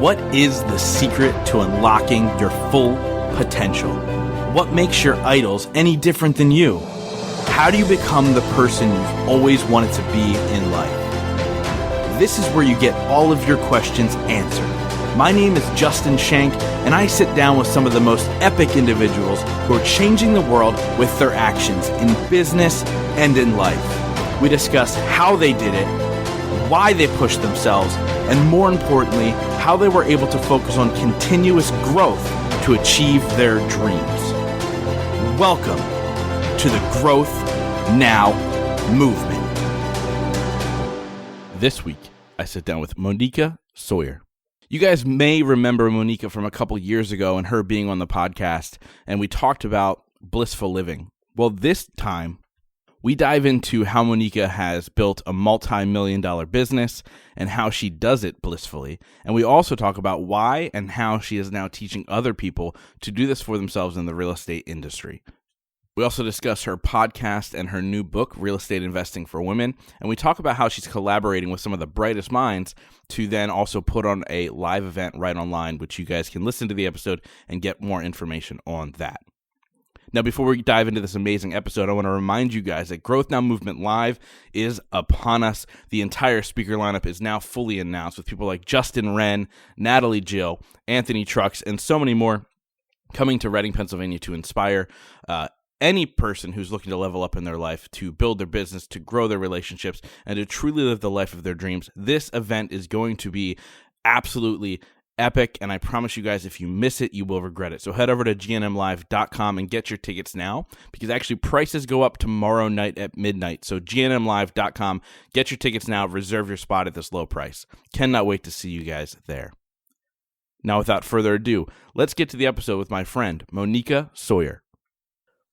What is the secret to unlocking your full potential? What makes your idols any different than you? How do you become the person you've always wanted to be in life? This is where you get all of your questions answered. My name is Justin Shank, and I sit down with some of the most epic individuals who are changing the world with their actions in business and in life. We discuss how they did it, why they pushed themselves, and more importantly, how they were able to focus on continuous growth to achieve their dreams. Welcome to the Growth Now movement. This week, I sit down with Moneeka Sawyer. You guys may remember Moneeka from a couple years ago and her being on the podcast, and we talked about blissful living. Well, this time, we dive into how Moneeka has built a multi-million-dollar business and how she does it blissfully. And we also talk about why and how she is now teaching other people to do this for themselves in the real estate industry. We also discuss her podcast and her new book, Real Estate Investing for Women. And we talk about how she's collaborating with some of the brightest minds to then also put on a live event right online, which you guys can listen to the episode and get more information on that. Now, before we dive into this amazing episode, I want to remind you guys that Growth Now Movement Live is upon us. The entire speaker lineup is now fully announced with people like Justin Wren, Natalie Jill, Anthony Trucks, and so many more coming to Reading, Pennsylvania to inspire any person who's looking to level up in their life, to build their business, to grow their relationships, and to truly live the life of their dreams. This event is going to be absolutely epic, and I promise you guys, if you miss it, you will regret it. So head over to gnmlive.com and get your tickets now, because actually prices go up tomorrow night at midnight. So gnmlive.com, get your tickets now, reserve your spot at this low price. Cannot wait to see you guys there. Now, without further ado, let's get to the episode with my friend, Moneeka Sawyer.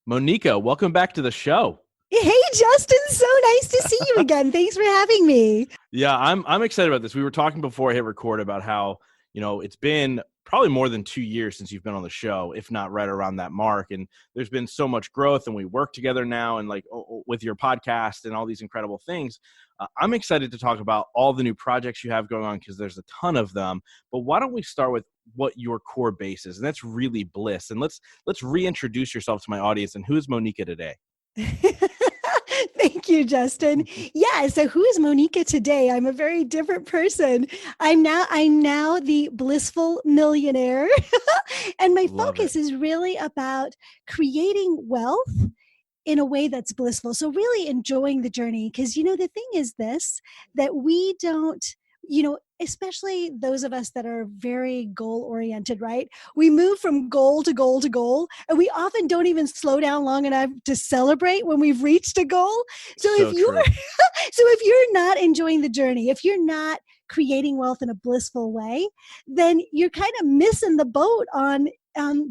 Moneeka, welcome back to the show. Hey, Justin, so nice to see you again. Thanks for having me. Yeah, I'm excited about this. We were talking before I hit record about how, it's been probably more than 2 years since you've been on the show, if not right around that mark. And there's been so much growth, and we work together now, and with your podcast and all these incredible things. I'm excited to talk about all the new projects you have going on, because there's a ton of them. But why don't we start with what your core base is? And that's really Bliss. And let's reintroduce yourself to my audience. And who is Moneeka today? Thank you, Justin. Yeah. So who is Moneeka today? I'm a very different person. I'm now the blissful millionaire. And my focus is really about creating wealth in a way that's blissful. So really enjoying the journey. Because, the thing is that we don't, especially those of us that are very goal oriented, right? We move from goal to goal to goal, and we often don't even slow down long enough to celebrate when we've reached a goal. So if you're not enjoying the journey, if you're not creating wealth in a blissful way, then you're kind of missing the boat on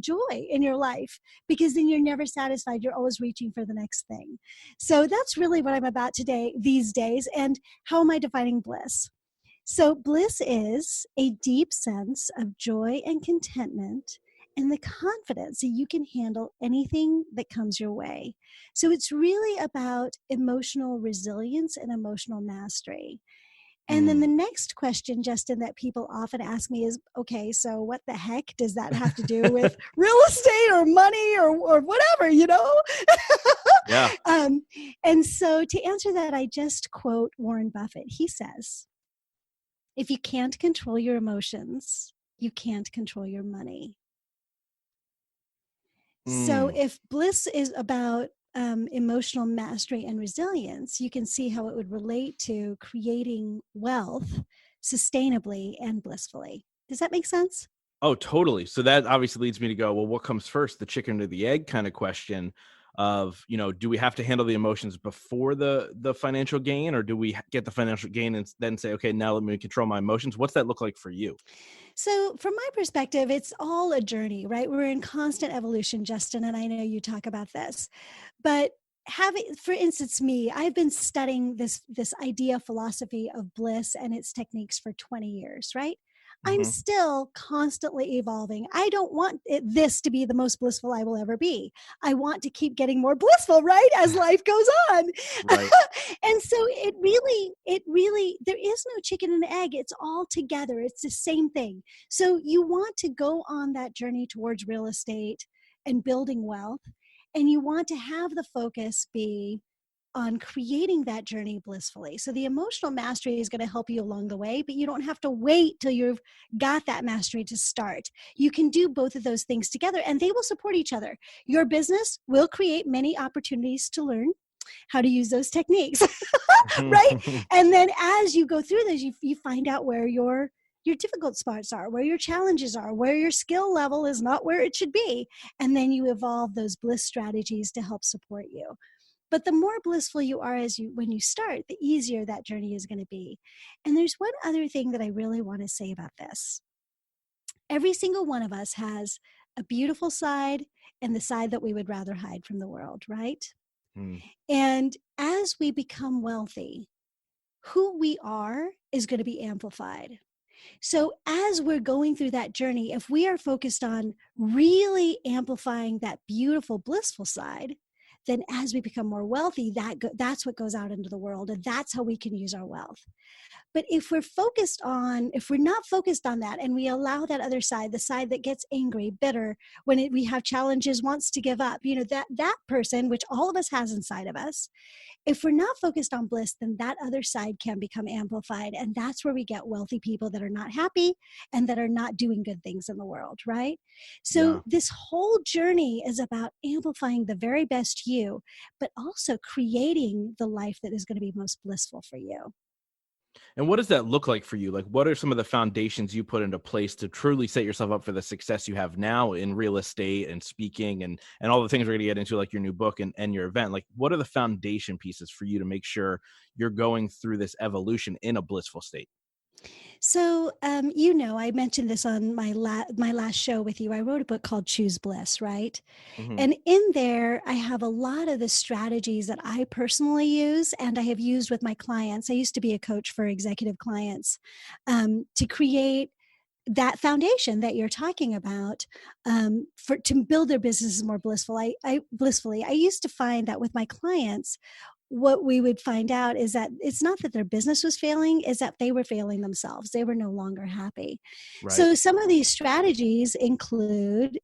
joy in your life, because then you're never satisfied. You're always reaching for the next thing. So that's really what I'm about these days. And how am I defining bliss? So bliss is a deep sense of joy and contentment and the confidence that you can handle anything that comes your way. So it's really about emotional resilience and emotional mastery. And then the next question, Justin, that people often ask me is, okay, so what the heck does that have to do with real estate or money or whatever, Yeah. And so to answer that, I just quote Warren Buffett. He says, if you can't control your emotions, you can't control your money. So if bliss is about emotional mastery and resilience, you can see how it would relate to creating wealth sustainably and blissfully. Does that make sense? Oh, totally. So that obviously leads me to go, well, what comes first, the chicken or the egg kind of question of, do we have to handle the emotions before the financial gain, or do we get the financial gain and then say, okay, now let me control my emotions? What's that look like for you? So from my perspective, it's all a journey, right? We're in constant evolution, Justin, and I know you talk about this, but for instance, me, I've been studying this idea, philosophy of bliss and its techniques for 20 years, right? I'm Mm-hmm. still constantly evolving. I don't want this to be the most blissful I will ever be. I want to keep getting more blissful, right? As life goes on. Right. And so there is no chicken and egg. It's all together. It's the same thing. So you want to go on that journey towards real estate and building wealth. And you want to have the focus be on creating that journey blissfully. So the emotional mastery is going to help you along the way, but you don't have to wait till you've got that mastery to start. You can do both of those things together and they will support each other. Your business will create many opportunities to learn how to use those techniques, right? And then as you go through those, you find out where your difficult spots are, where your challenges are, where your skill level is not where it should be. And then you evolve those bliss strategies to help support you. But the more blissful you are when you start, the easier that journey is going to be. And there's one other thing that I really want to say about this. Every single one of us has a beautiful side and the side that we would rather hide from the world, right? And as we become wealthy, who we are is going to be amplified. So as we're going through that journey, if we are focused on really amplifying that beautiful, blissful side, then as we become more wealthy, that's what goes out into the world. And that's how we can use our wealth. But if we're not focused on that and we allow that other side, the side that gets angry, bitter, when we have challenges, wants to give up, that person, which all of us has inside of us, if we're not focused on bliss, then that other side can become amplified. And that's where we get wealthy people that are not happy and that are not doing good things in the world, right? So this whole journey is about amplifying the very best you, but also creating the life that is going to be most blissful for you. And what does that look like for you? Like, what are some of the foundations you put into place to truly set yourself up for the success you have now in real estate and speaking and all the things we're going to get into, like your new book and your event? Like, what are the foundation pieces for you to make sure you're going through this evolution in a blissful state? So, I mentioned this on my last show with you. I wrote a book called Choose Bliss, right? Mm-hmm. And in there, I have a lot of the strategies that I personally use and I have used with my clients. I used to be a coach for executive clients to create that foundation that you're talking about to build their businesses more blissfully. I used to find that with my clients, what we would find out is that it's not that their business was failing, is that they were failing themselves. They were no longer happy. Right. So some of these strategies include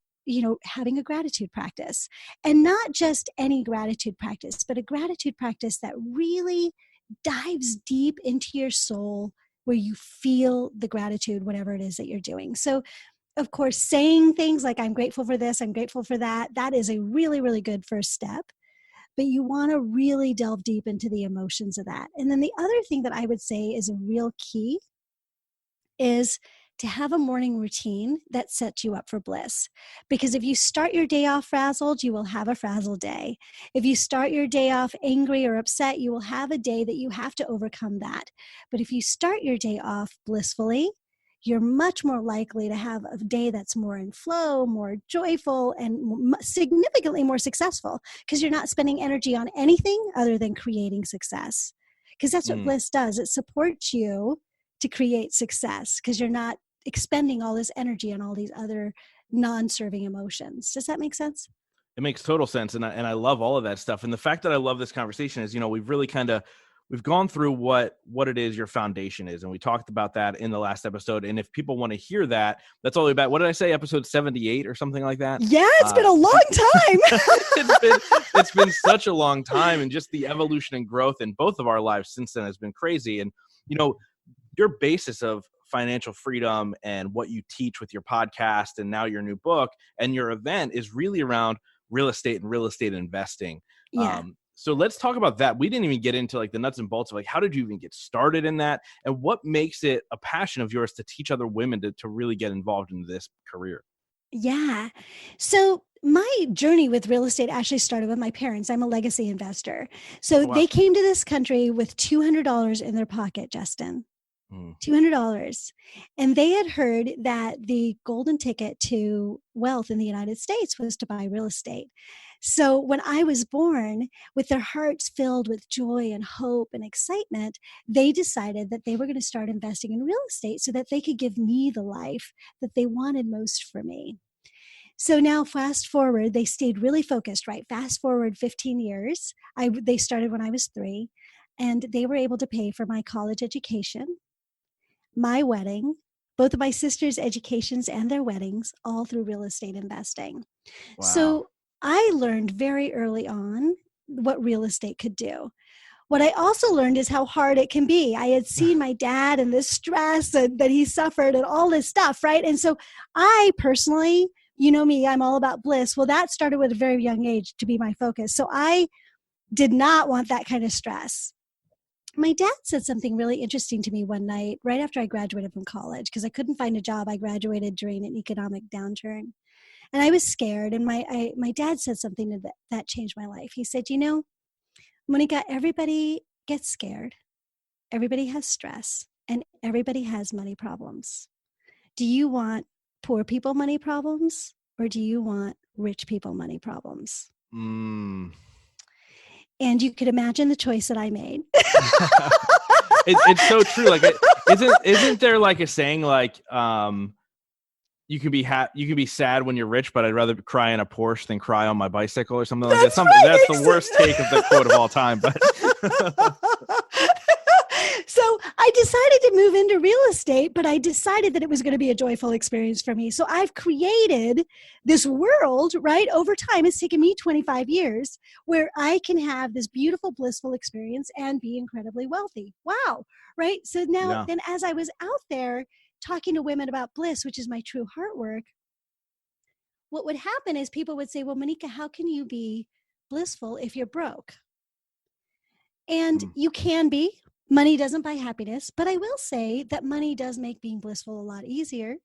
having a gratitude practice, and not just any gratitude practice, but a gratitude practice that really dives deep into your soul where you feel the gratitude, whatever it is that you're doing. So of course, saying things like, I'm grateful for this, I'm grateful for that, that is a really, really good first step. But you want to really delve deep into the emotions of that. And then the other thing that I would say is a real key is to have a morning routine that sets you up for bliss. Because if you start your day off frazzled, you will have a frazzled day. If you start your day off angry or upset, you will have a day that you have to overcome that. But if you start your day off blissfully, you're much more likely to have a day that's more in flow, more joyful, and significantly more successful because you're not spending energy on anything other than creating success. Because that's what bliss does. It supports you to create success because you're not expending all this energy on all these other non-serving emotions. Does that make sense? It makes total sense. And I love all of that stuff. And the fact that I love this conversation is, we've really we've gone through what it is your foundation is. And we talked about that in the last episode. And if people want to hear that, that's all about, what did I say? Episode 78 or something like that? Yeah, it's been a long time. It's been such a long time. And just the evolution and growth in both of our lives since then has been crazy. And, your basis of financial freedom and what you teach with your podcast and now your new book and your event is really around real estate and real estate investing. Yeah. So let's talk about that. We didn't even get into like the nuts and bolts of like, how did you even get started in that? And what makes it a passion of yours to teach other women to really get involved in this career? Yeah. So my journey with real estate actually started with my parents. I'm a legacy investor. So they came to this country with $200 in their pocket, Justin. $200. And they had heard that the golden ticket to wealth in the United States was to buy real estate. So when I was born, with their hearts filled with joy and hope and excitement, they decided that they were going to start investing in real estate so that they could give me the life that they wanted most for me. So now fast forward, they stayed really focused, right? Fast forward 15 years. They started when I was 3, and they were able to pay for my college education, my wedding, both of my sisters' educations and their weddings, all through real estate investing. Wow. So I learned very early on what real estate could do. What I also learned is how hard it can be. I had seen my dad and the stress that he suffered and all this stuff, right? And so I personally, you know me, I'm all about bliss. Well, that started at a very young age to be my focus. So I did not want that kind of stress. My dad said something really interesting to me one night right after I graduated from college because I couldn't find a job. I graduated during an economic downturn. And I was scared. And my dad said something that changed my life. He said, you know, Moneeka, everybody gets scared. Everybody has stress. And everybody has money problems. Do you want poor people money problems? Or do you want rich people money problems? Mm. And you could imagine the choice that I made. It's so true. Like, isn't there like a saying like, you can be sad when you're rich, but I'd rather cry in a Porsche than cry on my bicycle or something like that. That's the worst take of the quote of all time. But so I decided to move into real estate, but I decided that it was going to be a joyful experience for me. So I've created this world, right? Over time, it's taken me 25 years where I can have this beautiful, blissful experience and be incredibly wealthy. Wow. Right. So now then as I was out there talking to women about bliss, which is my true heart work, what would happen is people would say, well, Moneeka, how can you be blissful if you're broke? And you can be. Money doesn't buy happiness, but I will say that money does make being blissful a lot easier,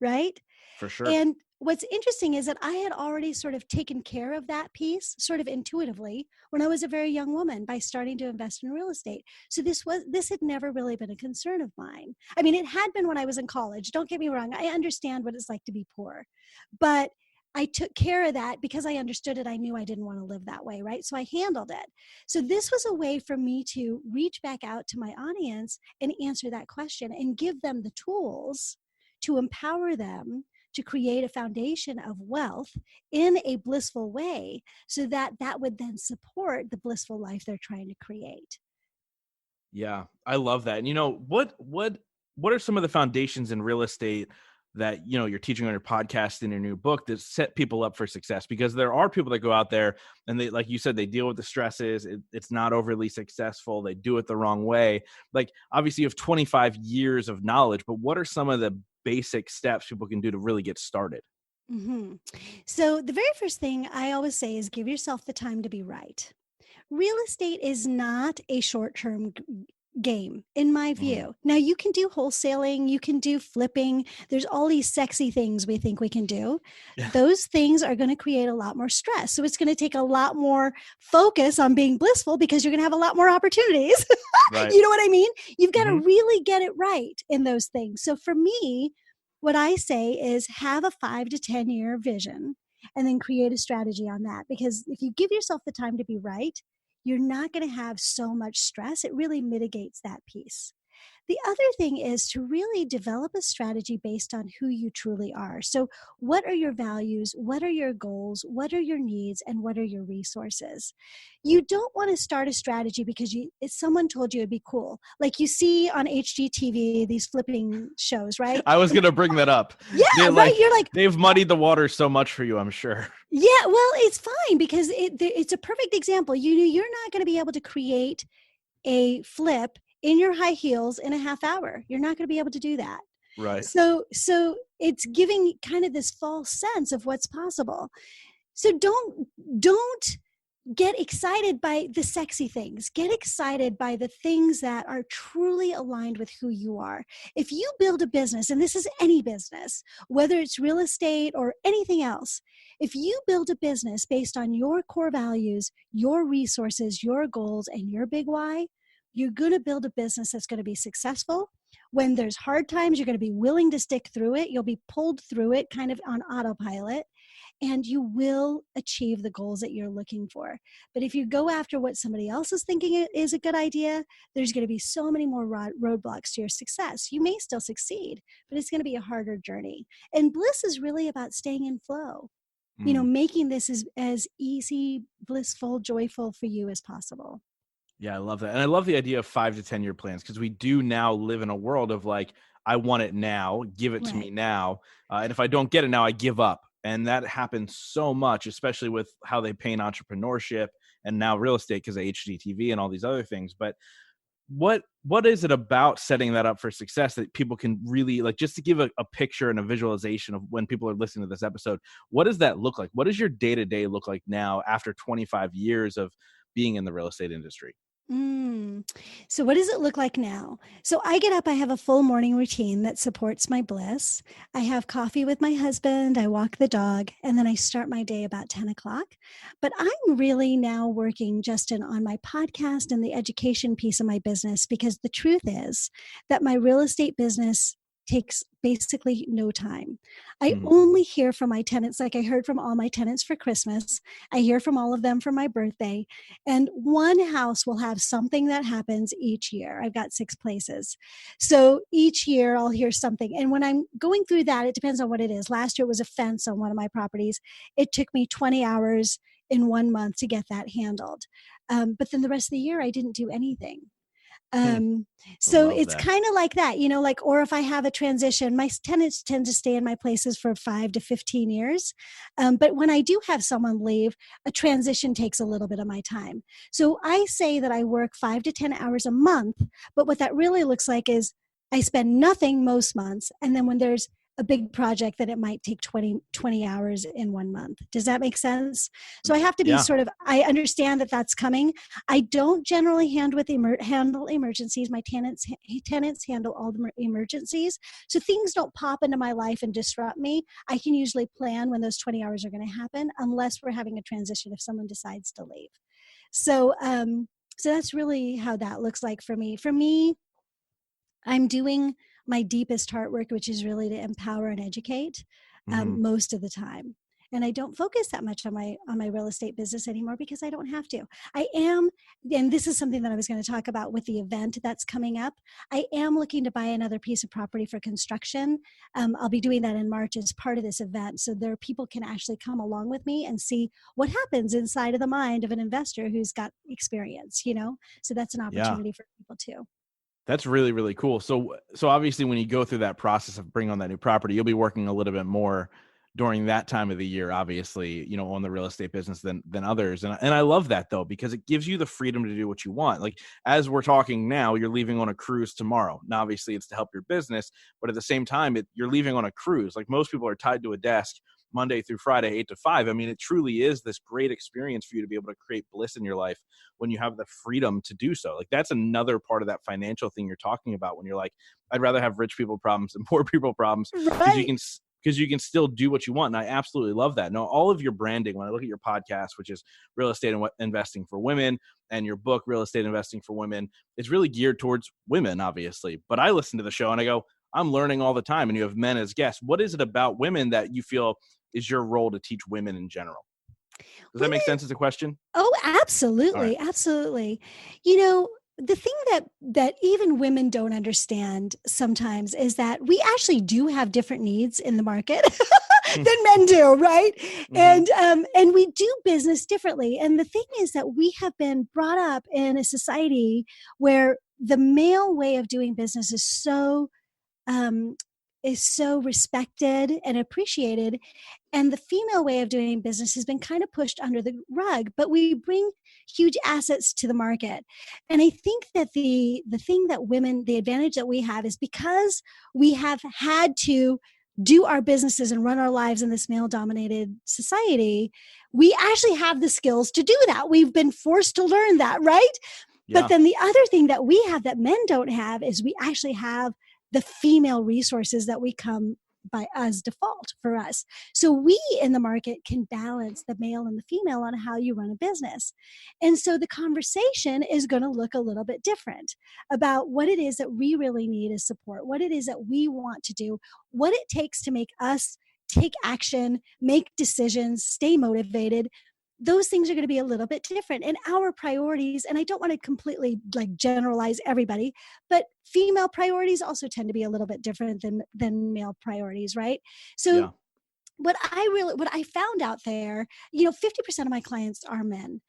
right? For sure. And what's interesting is that I had already sort of taken care of that piece sort of intuitively when I was a very young woman by starting to invest in real estate. So this had never really been a concern of mine. I mean, it had been when I was in college. Don't get me wrong. I understand what it's like to be poor, but I took care of that because I understood it. I knew I didn't want to live that way, right? So I handled it. So this was a way for me to reach back out to my audience and answer that question and give them the tools to empower them to create a foundation of wealth in a blissful way so that would then support the blissful life they're trying to create. Yeah, I love that. And you know, what are some of the foundations in real estate that, you know, you're teaching on your podcast in your new book that set people up for success? Because there are people that go out there and they, like you said, they deal with the stresses. It's not overly successful. They do it the wrong way. Like, obviously you have 25 years of knowledge, but what are some of the basic steps people can do to really get started? Mm-hmm. So the very first thing I always say is give yourself the time to be right. Real estate is not a short-term game, in my view. Now, you can do wholesaling, you can do flipping. There's all these sexy things we think we can do. Yeah. Those things are going to create a lot more stress. So it's going to take a lot more focus on being blissful because you're going to have a lot more opportunities. Right. You know what I mean? You've got to really get it right in those things. So for me, what I say is have a 5 to 10 year vision and then create a strategy on that. Because if you give yourself the time to be right, you're not going to have so much stress. It really mitigates that piece. The other thing is to really develop a strategy based on who you truly are. So what are your values? What are your goals? What are your needs? And what are your resources? You don't want to start a strategy because if someone told you it'd be cool. Like you see on HGTV, these flipping shows, right? I was going to bring that up. Yeah, right. You're like, they've muddied the water so much for you, I'm sure. Yeah, well, it's fine because it's a perfect example. You're not going to be able to create a flip in your high heels in a half hour. You're not going to be able to do that. Right. So it's giving kind of this false sense of what's possible. So don't get excited by the sexy things. Get excited by the things that are truly aligned with who you are. If you build a business, and this is any business, whether it's real estate or anything else, if you build a business based on your core values, your resources, your goals, and your big why, You're going to build a business that's going to be successful. When there's hard times, you're going to be willing to stick through it. You'll be pulled through it kind of on autopilot, and you will achieve the goals that you're looking for. But if you go after what somebody else is thinking is a good idea, there's going to be so many more roadblocks to your success. You may still succeed, but it's going to be a harder journey. And Bliss is really about staying in flow, making this as easy, blissful, joyful for you as possible. Yeah, I love that. And I love the idea of 5 to 10 year plans, because we do now live in a world of like, I want it now, give it to me now. And if I don't get it now, I give up. And that happens so much, especially with how they paint entrepreneurship and now real estate because of HGTV and all these other things. But what is it about setting that up for success that people can really, like, just to give a picture and a visualization of when people are listening to this episode, what does that look like? What does your day-to-day look like now after 25 years of being in the real estate industry? So what does it look like now? So I get up, I have a full morning routine that supports my bliss. I have coffee with my husband, I walk the dog, and then I start my day about 10 o'clock. But I'm really now working, Justin, on my podcast and the education piece of my business, because the truth is that my real estate business takes basically no time. I only hear from my tenants, like I heard from all my tenants for Christmas. I hear from all of them for my birthday. And one house will have something that happens each year. I've got 6 places. So each year I'll hear something. And when I'm going through that, it depends on what it is. Last year it was a fence on one of my properties. It took me 20 hours in 1 month to get that handled. But then the rest of the year I didn't do anything. So it's kind of like that, or if I have a transition, my tenants tend to stay in my places for 5 to 15 years. But when I do have someone leave, a transition takes a little bit of my time. So I say that I work 5 to 10 hours a month, but what that really looks like is I spend nothing most months. And then when there's a big project, that it might take 20 hours in 1 month. Does that make sense? So I have to be I understand that that's coming. I don't generally handle emergencies. My tenants handle all the emergencies. So things don't pop into my life and disrupt me. I can usually plan when those 20 hours are going to happen, unless we're having a transition if someone decides to leave. So, so that's really how that looks like for me. For me, I'm doing my deepest heart work, which is really to empower and educate most of the time. And I don't focus that much on my real estate business anymore because I don't have to. I am, and this is something that I was going to talk about with the event that's coming up. I am looking to buy another piece of property for construction. I'll be doing that in March as part of this event. So there people can actually come along with me and see what happens inside of the mind of an investor who's got experience, So that's an opportunity for people too. That's really, really cool. So obviously when you go through that process of bringing on that new property, you'll be working a little bit more during that time of the year, obviously, on the real estate business than others. And I love that though, because it gives you the freedom to do what you want. Like as we're talking now, you're leaving on a cruise tomorrow. Now, obviously it's to help your business, but at the same time, you're leaving on a cruise. Like most people are tied to a desk Monday through Friday, 8 to 5. I mean, it truly is this great experience for you to be able to create bliss in your life when you have the freedom to do so. Like that's another part of that financial thing you're talking about when you're like, I'd rather have rich people problems than poor people problems, because you can still do what you want. And I absolutely love that. Now, all of your branding, when I look at your podcast, which is Real Estate Investing for Women, and your book, Real Estate Investing for Women, it's really geared towards women, obviously. But I listen to the show and I go, I'm learning all the time. And you have men as guests. What is it about women that you feel is your role to teach women in general? Does that make sense as a question? Oh, absolutely. Right. Absolutely. The thing that even women don't understand sometimes is that we actually do have different needs in the market than men do, right? And we do business differently. And the thing is that we have been brought up in a society where the male way of doing business is so respected and appreciated. And the female way of doing business has been kind of pushed under the rug, but we bring huge assets to the market. And I think that the thing that women, the advantage that we have is because we have had to do our businesses and run our lives in this male-dominated society, we actually have the skills to do that. We've been forced to learn that, right? Yeah. But then the other thing that we have that men don't have is we actually have the female resources that we come as default for us. So we in the market can balance the male and the female on how you run a business. And so the conversation is going to look a little bit different about what it is that we really need as support, what it is that we want to do, what it takes to make us take action, make decisions, stay motivated. Those things are going to be a little bit different. And our priorities, and I don't want to completely like generalize everybody, but female priorities also tend to be a little bit different than male priorities, right? So what I found out there, 50% of my clients are men,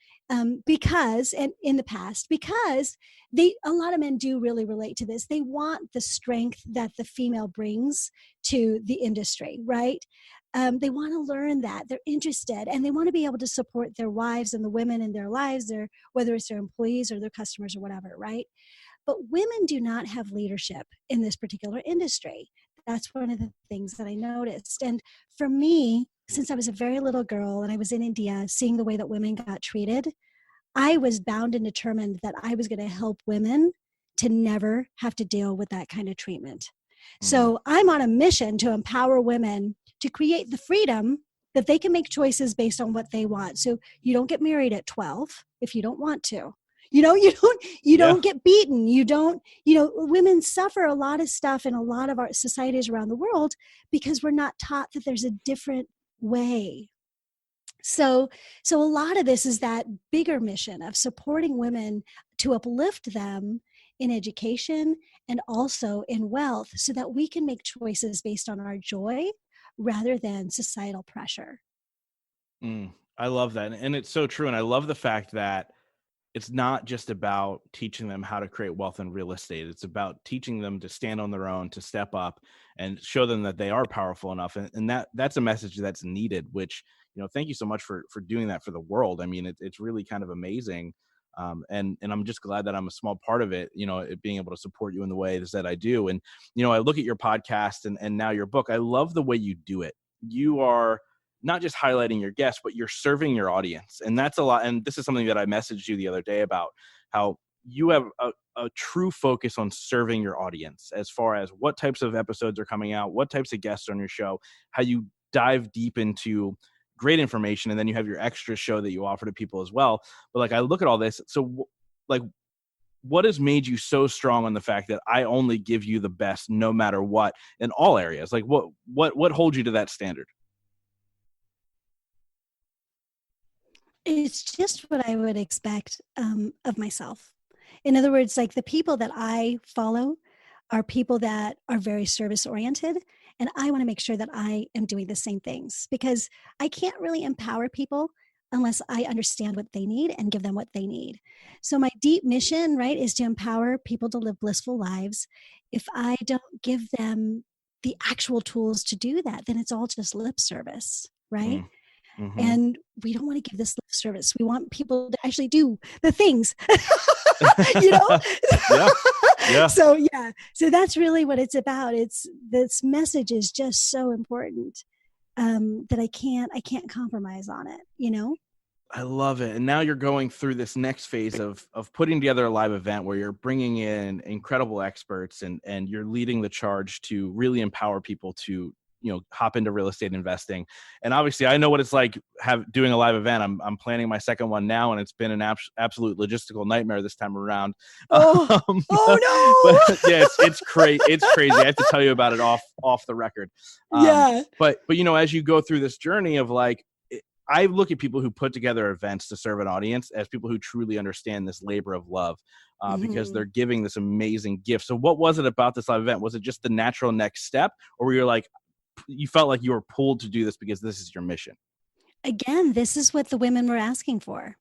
because, and in the past, because a lot of men do really relate to this. They want the strength that the female brings to the industry, right? They want to learn that. They're interested, and they want to be able to support their wives and the women in their lives, whether it's their employees or their customers or whatever, right? But women do not have leadership in this particular industry. That's one of the things that I noticed. And for me, since I was a very little girl and I was in India, seeing the way that women got treated, I was bound and determined that I was going to help women to never have to deal with that kind of treatment. So I'm on a mission to empower women to create the freedom that they can make choices based on what they want. So you don't get married at 12 if you don't want to. You don't get beaten. Women suffer a lot of stuff in a lot of our societies around the world because we're not taught that there's a different way. So a lot of this is that bigger mission of supporting women to uplift them in education and also in wealth so that we can make choices based on our joy rather than societal pressure. I love that. And it's so true. And I love the fact that it's not just about teaching them how to create wealth in real estate. It's about teaching them to stand on their own, to step up and show them that they are powerful enough. And that's a message that's needed, which, thank you so much for doing that for the world. I mean, it's really kind of amazing. And I'm just glad that I'm a small part of it, it being able to support you in the ways that I do. And, I look at your podcast and now your book. I love the way you do it. You are not just highlighting your guests, but you're serving your audience. And that's a lot. And this is something that I messaged you the other day about how you have a true focus on serving your audience as far as what types of episodes are coming out, what types of guests are on your show, how you dive deep into great information. And then you have your extra show that you offer to people as well. But like, I look at all this. So like, what has made you so strong on the fact that I only give you the best no matter what in all areas? Like what holds you to that standard? It's just what I would expect of myself. In other words, like the people that I follow are people that are very service oriented. And I want to make sure that I am doing the same things because I can't really empower people unless I understand what they need and give them what they need. So my deep mission, right, is to empower people to live blissful lives. If I don't give them the actual tools to do that, then it's all just lip service, right? Mm-hmm. And we don't want to give this lip service. We want people to actually do the things, Yeah. So that's really what it's about. This message is just so important that I can't compromise on it, I love it. And now you're going through this next phase of putting together a live event where you're bringing in incredible experts and you're leading the charge to really empower people to hop into real estate investing. And obviously I know what it's like doing a live event. I'm planning my second one now, and it's been an absolute logistical nightmare this time around. No. But yeah, it's crazy. It's crazy. I have to tell you about it off the record. But as you go through this journey of like, I look at people who put together events to serve an audience as people who truly understand this labor of love, because they're giving this amazing gift. So what was it about this live event? Was it just the natural next step, or were you like, you felt like you were pulled to do this because this is your mission? Again, this is what the women were asking for.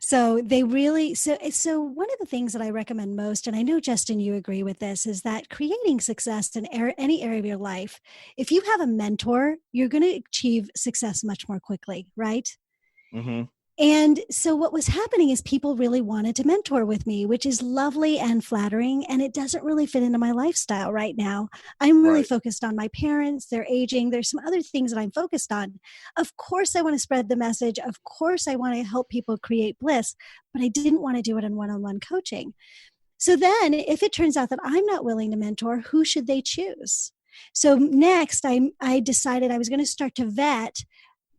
So they really, so one of the things that I recommend most, and I know, Justin, you agree with this, is that creating success in any area of your life, if you have a mentor, you're going to achieve success much more quickly, right? Mm-hmm. And so what was happening is people really wanted to mentor with me, which is lovely and flattering. And it doesn't really fit into my lifestyle right now. I'm really focused on my parents, they're aging. There's some other things that I'm focused on. Of course, I want to spread the message. Of course, I want to help people create bliss, but I didn't want to do it in one-on-one coaching. So then if it turns out that I'm not willing to mentor, who should they choose? So next, I decided I was going to start to vet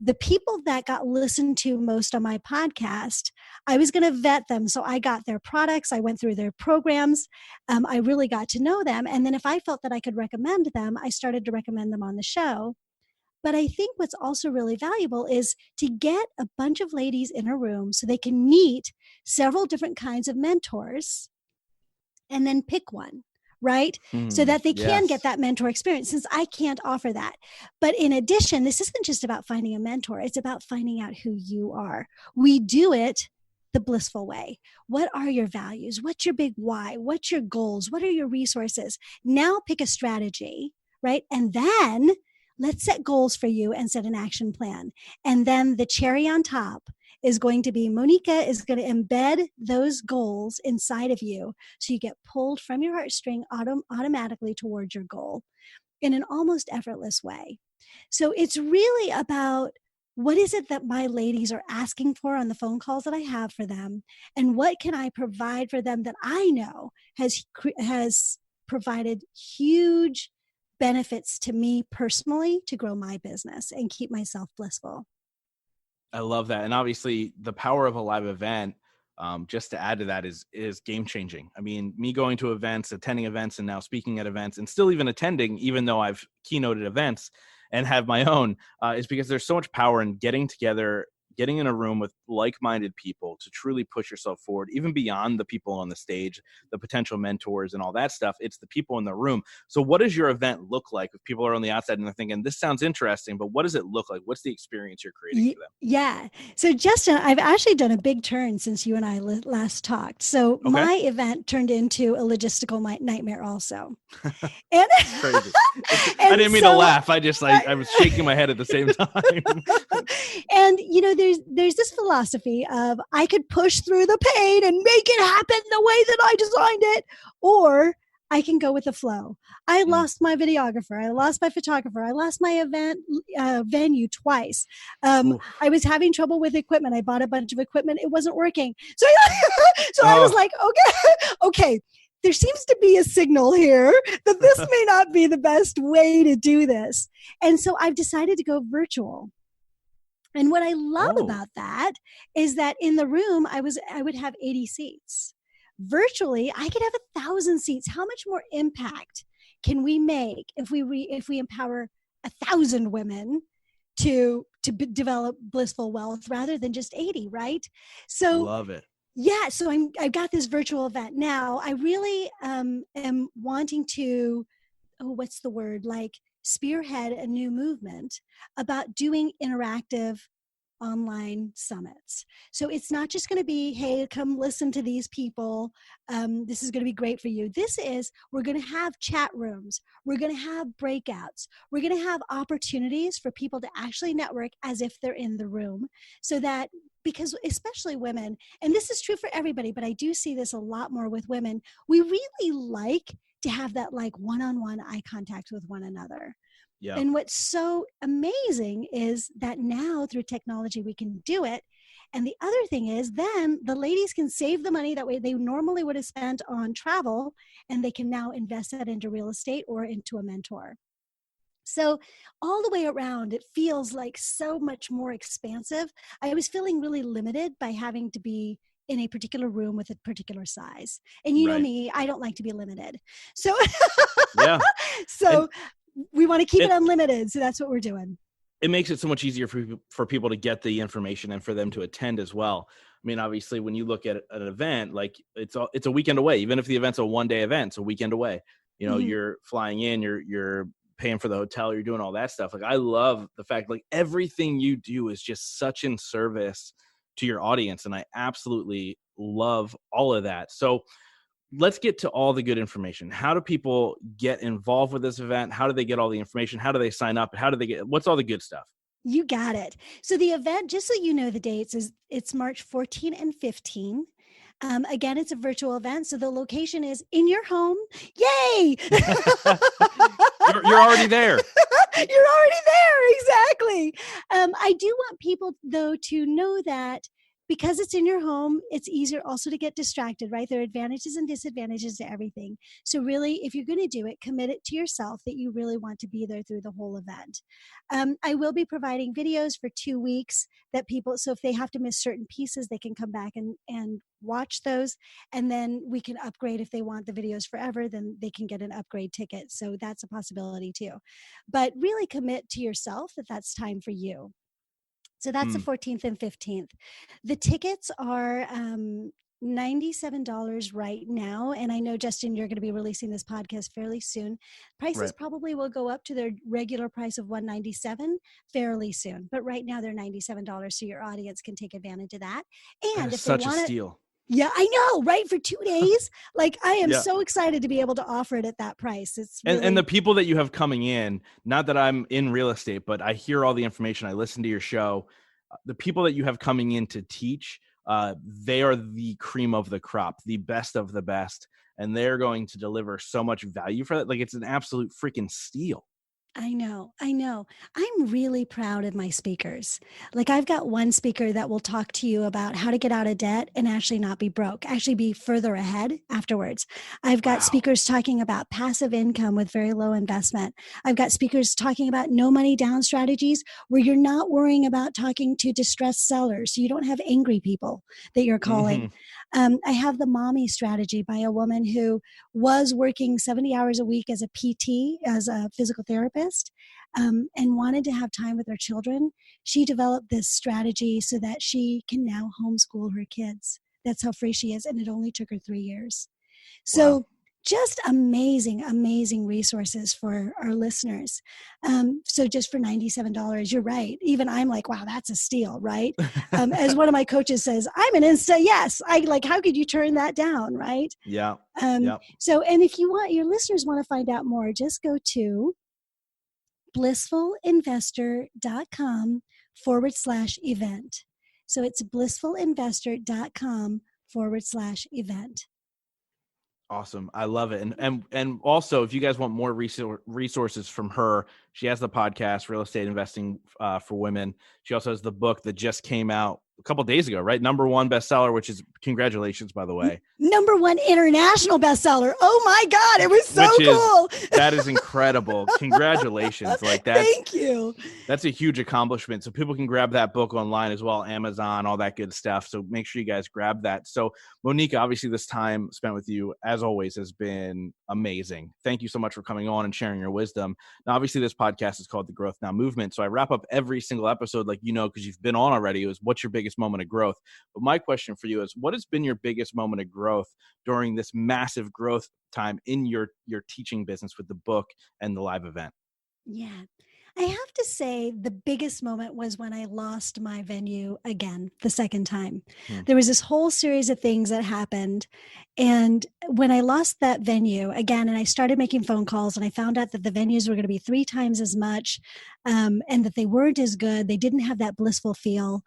the people that got listened to most on my podcast. I was going to vet them. So I got their products. I went through their programs. I really got to know them. And then if I felt that I could recommend them, I started to recommend them on the show. But I think what's also really valuable is to get a bunch of ladies in a room so they can meet several different kinds of mentors and then pick one, right? So that they can get that mentor experience, since I can't offer that. But in addition, this isn't just about finding a mentor. It's about finding out who you are. We do it the blissful way. What are your values? What's your big why? What's your goals? What are your resources? Now pick a strategy, right? And then let's set goals for you and set an action plan. And then the cherry on top is going to be Moneeka is going to embed those goals inside of you. So you get pulled from your heartstring automatically towards your goal in an almost effortless way. So it's really about what is it that my ladies are asking for on the phone calls that I have for them, and what can I provide for them that I know has provided huge benefits to me personally to grow my business and keep myself blissful. I love that. And obviously the power of a live event, just to add to that, is game changing. I mean, me going to events, attending events, and now speaking at events, and still even attending, even though I've keynoted events and have my own, is because there's so much power in getting together, getting in a room with like-minded people to truly push yourself forward, even beyond the people on the stage, the potential mentors and all that stuff. It's the people in the room. So what does your event look like if people are on the outside and they're thinking, this sounds interesting, but what does it look like? What's the experience you're creating for them? Yeah. So Justin, I've actually done a big turn since you and I last talked. So my event turned into a logistical nightmare also. And crazy. I didn't mean to laugh. I was shaking my head at the same time. And there's this philosophy of I could push through the pain and make it happen the way that I designed it, or I can go with the flow. I lost my videographer. I lost my photographer. I lost my event venue twice. I was having trouble with equipment. I bought a bunch of equipment. It wasn't working. So I was like, okay. There seems to be a signal here that this may not be the best way to do this. And so I've decided to go virtual. And what I love about that is that in the room, I would have 80 seats. Virtually, I could have 1,000 seats. How much more impact can we make if we empower 1,000 women to develop blissful wealth rather than just 80, right? So love it. Yeah, so I've got this virtual event now. I really am wanting to, what's the word? Like spearhead a new movement about doing interactive online summits. So it's not just going to be, hey, come listen to these people. This is going to be great for you. We're going to have chat rooms. We're going to have breakouts. We're going to have opportunities for people to actually network as if they're in the room, so that, because especially women, and this is true for everybody, but I do see this a lot more with women, we really like to have that like one-on-one eye contact with one another. Yeah. And what's so amazing is that now through technology, we can do it. And the other thing is then the ladies can save the money that way they normally would have spent on travel, and they can now invest that into real estate or into a mentor. So all the way around, it feels like so much more expansive. I was feeling really limited by having to be in a particular room with a particular size. And you know me, I don't like to be limited. So, we want to keep it unlimited. So that's what we're doing. It makes it so much easier for people to get the information and for them to attend as well. I mean, obviously, when you look at an event, like it's a weekend away. Even if the event's a one-day event, it's a weekend away. You know, you're flying in, you're paying for the hotel, you're doing all that stuff. Like, I love the fact, like, everything you do is just such in service to your audience. And I absolutely love all of that. So let's get to all the good information. How do people get involved with this event? How do they get all the information? How do they sign up? What's all the good stuff? You got it. So the event, just so you know the dates, it's March 14 and 15. Again, it's a virtual event. So the location is in your home. Yay! You're already there. You're already there. Exactly. I do want people, though, to know that because it's in your home, it's easier also to get distracted, right? There are advantages and disadvantages to everything. So really, if you're going to do it, commit it to yourself that you really want to be there through the whole event. I will be providing videos for 2 weeks that people, so if they have to miss certain pieces, they can come back and watch those. And then we can upgrade if they want the videos forever, then they can get an upgrade ticket. So that's a possibility too. But really commit to yourself that that's time for you. So that's the 14th and 15th. The tickets are $97 right now. And I know, Justin, you're going to be releasing this podcast fairly soon. Prices probably will go up to their regular price of $197 fairly soon. But right now they're $97, so your audience can take advantage of that. And if such they want a steal. Yeah, I know, right? For 2 days. Like, I am so excited to be able to offer it at that price. It's really... and the people that you have coming in, not that I'm in real estate, but I hear all the information. I listen to your show. The people that you have coming in to teach, they are the cream of the crop, the best of the best. And they're going to deliver so much value for that. Like, it's an absolute freaking steal. I know. I'm really proud of my speakers. Like, I've got one speaker that will talk to you about how to get out of debt and actually not be broke, actually be further ahead afterwards. I've got speakers talking about passive income with very low investment. I've got speakers talking about no money down strategies where you're not worrying about talking to distressed sellers. So you don't have angry people that you're calling. I have the mommy strategy by a woman who was working 70 hours a week as a PT, as a physical therapist, and wanted to have time with her children. She developed this strategy so that she can now homeschool her kids. That's how free she is. And it only took her 3 years. So just amazing resources for our listeners. So just for $97, you're right. Even I'm like, wow, that's a steal, right? As one of my coaches says, I'm an instant yes. I like, how could you turn that down, right? Yeah. So, and if you want, your listeners want to find out more, just go to blissfulinvestor.com/event. So it's blissfulinvestor.com/event. Awesome. I love it. And also, if you guys want more resources from her, she has the podcast, Real Estate Investing for Women. She also has the book that just came out a couple of days ago, right? #1 bestseller, which is, congratulations, by the way. #1 international bestseller. Oh my God. It was so cool. That is incredible. Congratulations. Like, thank you. That's a huge accomplishment. So people can grab that book online as well, Amazon, all that good stuff. So make sure you guys grab that. So Moneeka, obviously this time spent with you, as always, has been amazing. Thank you so much for coming on and sharing your wisdom. Now, obviously this podcast is called The Growth Now Movement. So I wrap up every single episode, like, because you've been on already, is what's your biggest moment of growth? But my question for you is, what has been your biggest moment of growth during this massive growth time in your teaching business with the book and the live event? Yeah. I have to say the biggest moment was when I lost my venue again, the second time. There was this whole series of things that happened. And when I lost that venue again, and I started making phone calls and I found out that the venues were going to be 3 times as much, and that they weren't as good. They didn't have that blissful feel.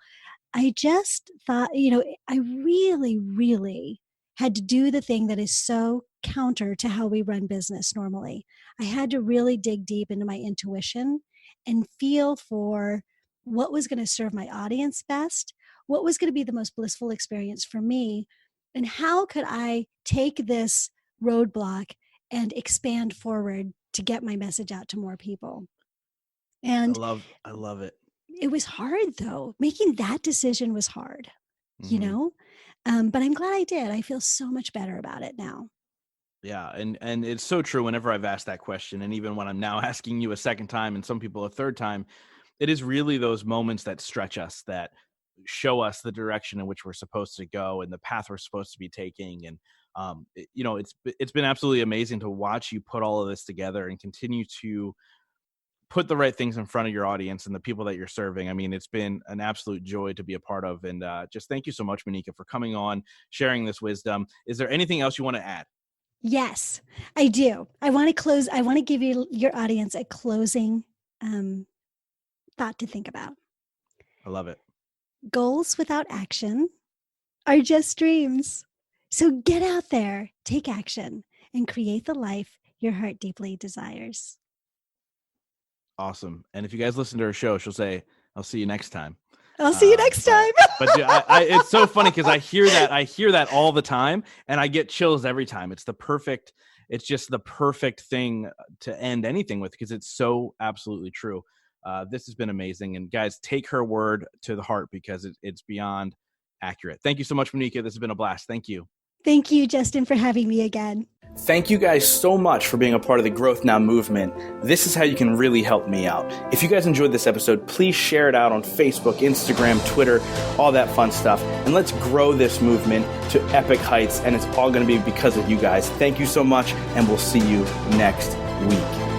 I just thought, I really had to do the thing that is so counter to how we run business normally. I had to really dig deep into my intuition and feel for what was going to serve my audience best, what was going to be the most blissful experience for me, and how could I take this roadblock and expand forward to get my message out to more people. And I love it. It was hard, though. Making that decision was hard, but I'm glad I did. I feel so much better about it now. Yeah. And it's so true whenever I've asked that question. And even when I'm now asking you a second time and some people a third time, it is really those moments that stretch us, that show us the direction in which we're supposed to go and the path we're supposed to be taking. And, it's been absolutely amazing to watch you put all of this together and continue to put the right things in front of your audience and the people that you're serving. I mean, it's been an absolute joy to be a part of. And just thank you so much, Moneeka, for coming on, sharing this wisdom. Is there anything else you want to add? Yes, I do. I want to close. I want to give your audience a closing thought to think about. I love it. Goals without action are just dreams. So get out there, take action, and create the life your heart deeply desires. Awesome. And if you guys listen to her show, she'll say, I'll see you next time. I'll see you next time. But dude, it's so funny because I hear that all the time, and I get chills every time. It's just the perfect thing to end anything with because it's so absolutely true. This has been amazing. And guys, take her word to the heart because it's beyond accurate. Thank you so much, Moneeka. This has been a blast. Thank you. Thank you, Justin, for having me again. Thank you guys so much for being a part of the Growth Now movement. This is how you can really help me out. If you guys enjoyed this episode, please share it out on Facebook, Instagram, Twitter, all that fun stuff. And let's grow this movement to epic heights. And it's all going to be because of you guys. Thank you so much. And we'll see you next week.